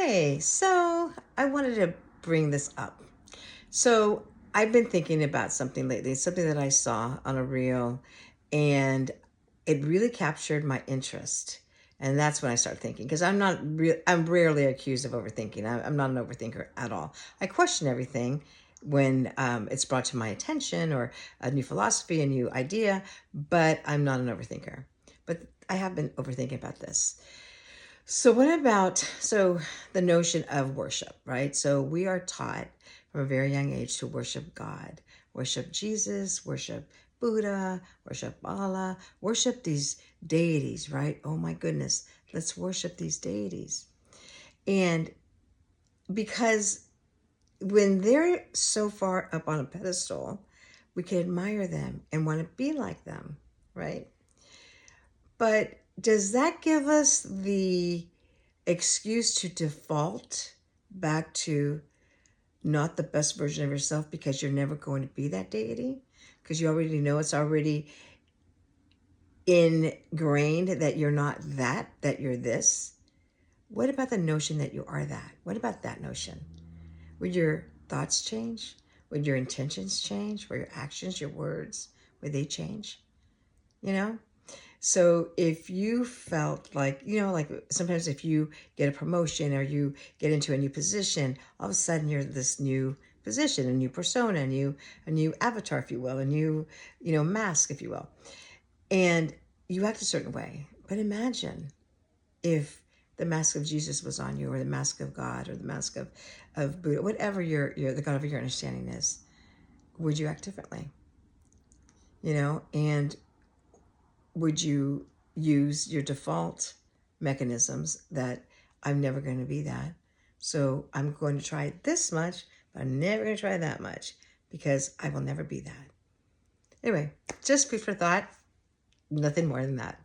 Hi. So I wanted to bring this up. So I've been thinking about something lately, something that I saw on a reel, and it really captured my interest. And that's when I started thinking, because I'm rarely accused of overthinking. I'm not an overthinker at all. I question everything when it's brought to my attention or a new philosophy, a new idea, but I'm not an overthinker. But I have been overthinking about this. So the notion of worship, right? So we are taught from a very young age to worship God, worship Jesus, worship Buddha, worship Allah, worship these deities, right? Oh my goodness, let's worship these deities. And because when they're so far up on a pedestal, we can admire them and want to be like them, right? But does that give us the excuse to default back to not the best version of yourself because you're never going to be that deity? Because you already know it's already ingrained that you're not that you're this. What about the notion that you are that? What about that notion? Would your thoughts change? Would your intentions change? Would your actions, your words, would they change? You know? So if you felt like, like sometimes if you get a promotion or you get into a new position, all of a sudden you're this new position, a new persona, a new avatar, if you will, a new, mask, if you will. And you act a certain way. But imagine if the mask of Jesus was on you, or the mask of God, or the mask of Buddha, whatever the God of your understanding is, would you act differently? And would you use your default mechanisms that I'm never going to be that? So I'm going to try this much, but I'm never going to try that much because I will never be that. Anyway, just food for thought. Nothing more than that.